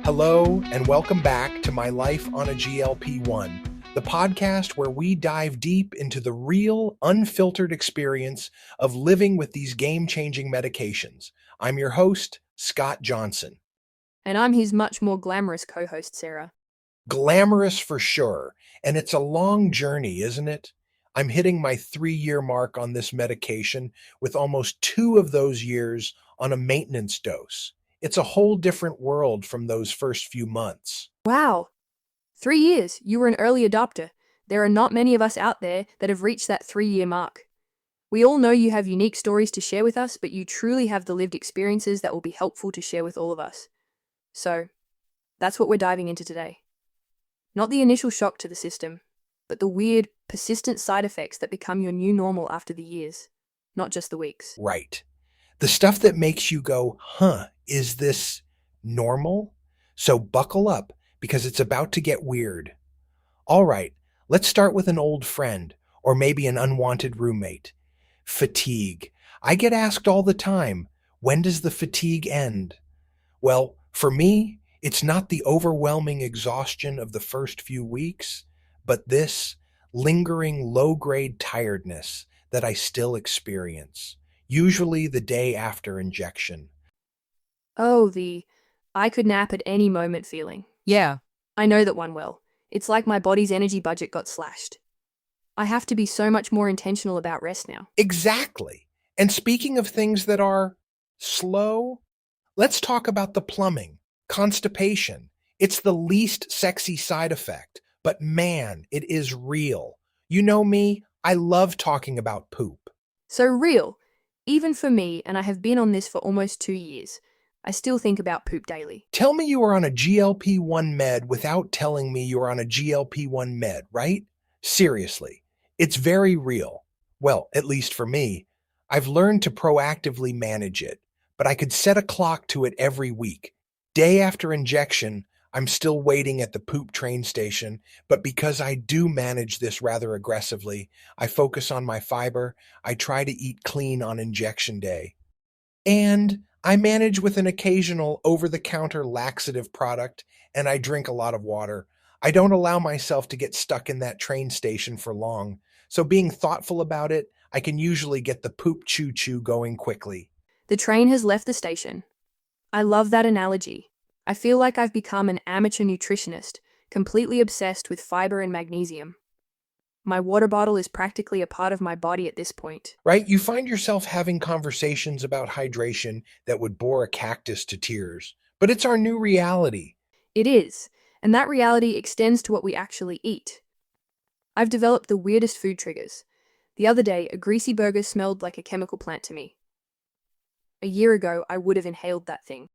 Hello, and welcome back to My Life on a GLP-1, the podcast where we dive deep into the real, unfiltered experience of living with these game-changing medications. I'm your host, Scott Johnson. And I'm his much more glamorous co-host, Sarah. Glamorous for sure, and it's a long journey, isn't it? I'm hitting my 3-year mark on this medication with almost 2 of those years on a maintenance dose. It's a whole different world from those first few months. Wow. 3 years. You were an early adopter. There are not many of us out there that have reached that 3-year mark. We all know you have unique stories to share with us, but you truly have the lived experiences that will be helpful to share with all of us. So, that's what we're diving into today. Not the initial shock to the system, but the weird, persistent side effects that become your new normal after the years, not just the weeks. Right. The stuff that makes you go, is this normal? So buckle up, because it's about to get weird. All right, let's start with an old friend, or maybe an unwanted roommate. Fatigue. I get asked all the time, when does the fatigue end? Well, for me, it's not the overwhelming exhaustion of the first few weeks, but this lingering low-grade tiredness that I still experience, usually the day after injection. Oh, the I could nap at any moment feeling. Yeah, I know that one well. It's like my body's energy budget got slashed. I have to be so much more intentional about rest now. Exactly. And speaking of things that are slow, let's talk about the plumbing, constipation. It's the least sexy side effect, but man, it is real. You know me, I love talking about poop. So real, even for me, and I have been on this for almost 2 years, I still think about poop daily. Tell me you are on a GLP-1 med without telling me you're on a GLP-1 med, right? Seriously, it's very real. Well, at least for me. I've learned to proactively manage it, but I could set a clock to it every week. Day after injection, I'm still waiting at the poop train station, but because I do manage this rather aggressively, I focus on my fiber, I try to eat clean on injection day. And I manage with an occasional over-the-counter laxative product, and I drink a lot of water. I don't allow myself to get stuck in that train station for long, so being thoughtful about it, I can usually get the poop choo-choo going quickly. The train has left the station. I love that analogy. I feel like I've become an amateur nutritionist, completely obsessed with fiber and magnesium. My water bottle is practically a part of my body at this point. Right? You find yourself having conversations about hydration that would bore a cactus to tears, but it's our new reality. It is, and that reality extends to what we actually eat. I've developed the weirdest food triggers. The other day, a greasy burger smelled like a chemical plant to me. A year ago, I would have inhaled that thing.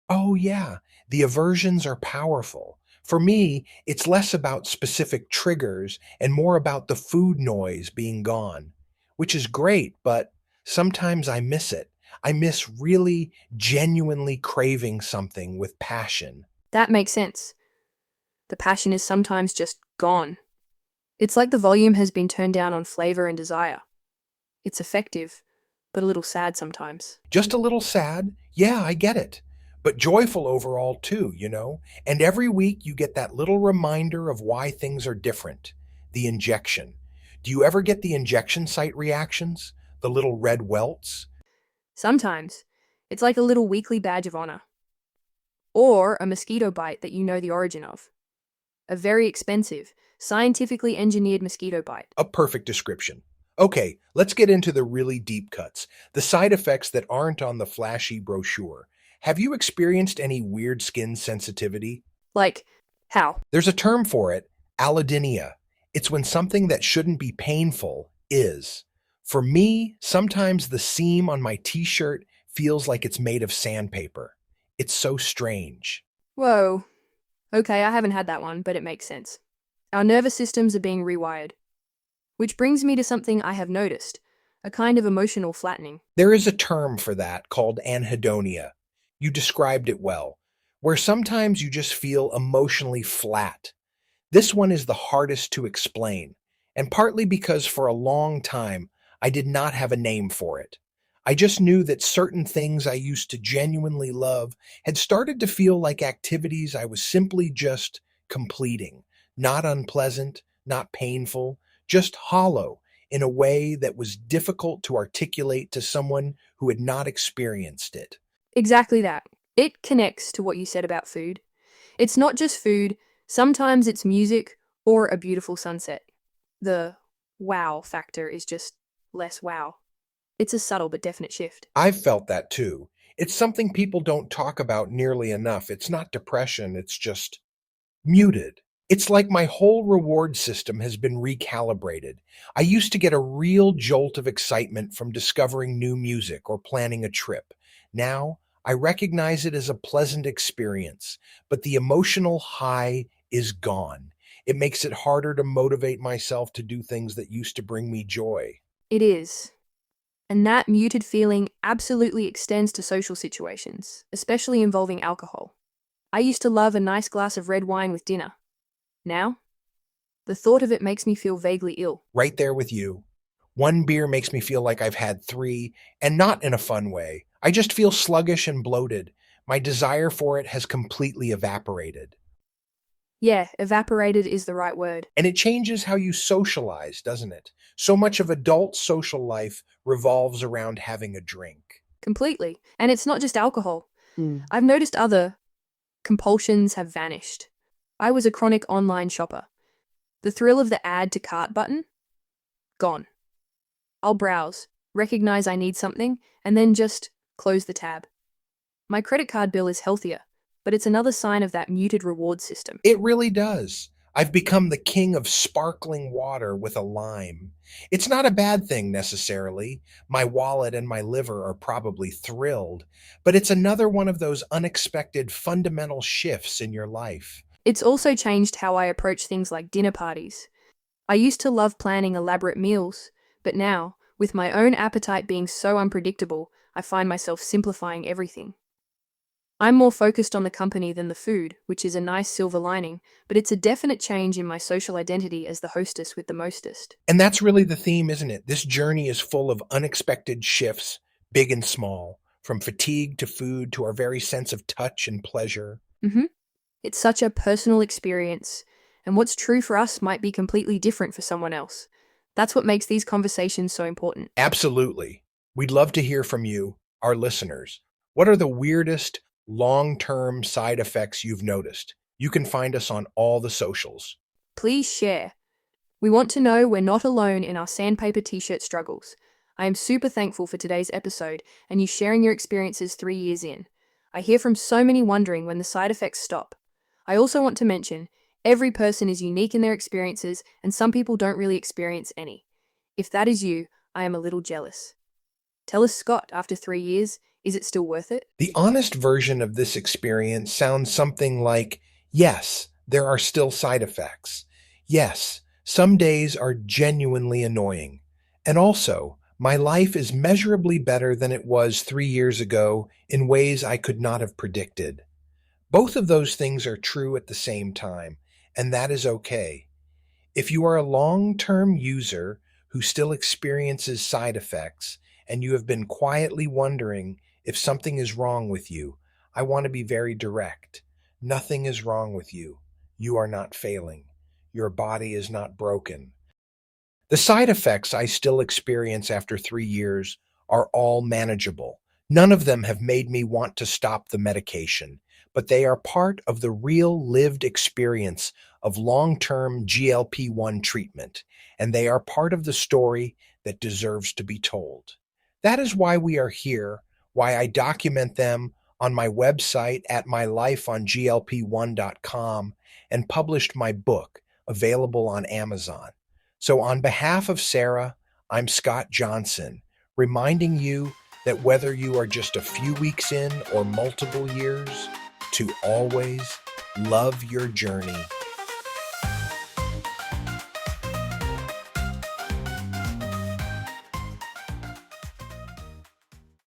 Oh yeah, the aversions are powerful. For me, it's less about specific triggers and more about the food noise being gone, which is great, but sometimes I miss it. I miss really genuinely craving something with passion. That makes sense. The passion is sometimes just gone. It's like the volume has been turned down on flavor and desire. It's effective, but a little sad sometimes. Just a little sad? Yeah, I get it. But joyful overall too, you know? And every week you get that little reminder of why things are different. The injection. Do you ever get the injection site reactions? The little red welts? Sometimes, it's like a little weekly badge of honor. Or a mosquito bite that you know the origin of. A very expensive, scientifically engineered mosquito bite. A perfect description. Okay, let's get into the really deep cuts. The side effects that aren't on the flashy brochure. Have you experienced any weird skin sensitivity? Like, how? There's a term for it, allodynia. It's when something that shouldn't be painful is. For me, sometimes the seam on my t-shirt feels like it's made of sandpaper. It's so strange. Whoa. Okay, I haven't had that one, but it makes sense. Our nervous systems are being rewired. Which brings me to something I have noticed, a kind of emotional flattening. There is a term for that called anhedonia. You described it well, where sometimes you just feel emotionally flat. This one is the hardest to explain, and partly because for a long time I did not have a name for it. I just knew that certain things I used to genuinely love had started to feel like activities I was simply just completing. Not unpleasant, not painful, just hollow in a way that was difficult to articulate to someone who had not experienced it. Exactly that. It connects to what you said about food. It's not just food, sometimes it's music or a beautiful sunset. The wow factor is just less wow. It's a subtle but definite shift. I've felt that too. It's something people don't talk about nearly enough. It's not depression, it's just muted. It's like my whole reward system has been recalibrated. I used to get a real jolt of excitement from discovering new music or planning a trip. Now, I recognize it as a pleasant experience, but the emotional high is gone. It makes it harder to motivate myself to do things that used to bring me joy. It is. And that muted feeling absolutely extends to social situations, especially involving alcohol. I used to love a nice glass of red wine with dinner. Now, the thought of it makes me feel vaguely ill. Right there with you. One beer makes me feel like I've had three, and not in a fun way. I just feel sluggish and bloated. My desire for it has completely evaporated. Yeah, evaporated is the right word. And it changes how you socialize, doesn't it? So much of adult social life revolves around having a drink. Completely. And it's not just alcohol. I've noticed other compulsions have vanished. I was a chronic online shopper. The thrill of the add to cart button? Gone. I'll browse, recognize I need something, and then just close the tab. My credit card bill is healthier, but it's another sign of that muted reward system. It really does. I've become the king of sparkling water with a lime. It's not a bad thing necessarily. My wallet and my liver are probably thrilled, but it's another one of those unexpected fundamental shifts in your life. It's also changed how I approach things like dinner parties. I used to love planning elaborate meals, but now, with my own appetite being so unpredictable, I find myself simplifying everything. I'm more focused on the company than the food, which is a nice silver lining, but it's a definite change in my social identity as the hostess with the mostest. And that's really the theme, isn't it? This journey is full of unexpected shifts, big and small, from fatigue to food to our very sense of touch and pleasure. hmm It's such a personal experience, and what's true for us might be completely different for someone else. That's what makes these conversations so important. Absolutely. We'd love to hear from you, our listeners. What are the weirdest long-term side effects you've noticed? You can find us on all the socials. Please share. We want to know we're not alone in our sandpaper t-shirt struggles. I am super thankful for today's episode and you sharing your experiences 3 years in. I hear from so many wondering when the side effects stop. I also want to mention, every person is unique in their experiences and some people don't really experience any. If that is you, I am a little jealous. Tell us, Scott, after 3 years, is it still worth it? The honest version of this experience sounds something like, yes, there are still side effects. Yes, some days are genuinely annoying. And also, my life is measurably better than it was 3 years ago in ways I could not have predicted. Both of those things are true at the same time, and that is okay. If you are a long-term user who still experiences side effects, and you have been quietly wondering if something is wrong with you, I want to be very direct. Nothing is wrong with you. You are not failing. Your body is not broken. The side effects I still experience after 3 years are all manageable. None of them have made me want to stop the medication, but they are part of the real lived experience of long-term GLP-1 treatment, and they are part of the story that deserves to be told. That is why we are here, why I document them on my website at mylifeonglp1.com and published my book, available on Amazon. So on behalf of Sarah, I'm Scott Johnson, reminding you that whether you are just a few weeks in or multiple years, to always love your journey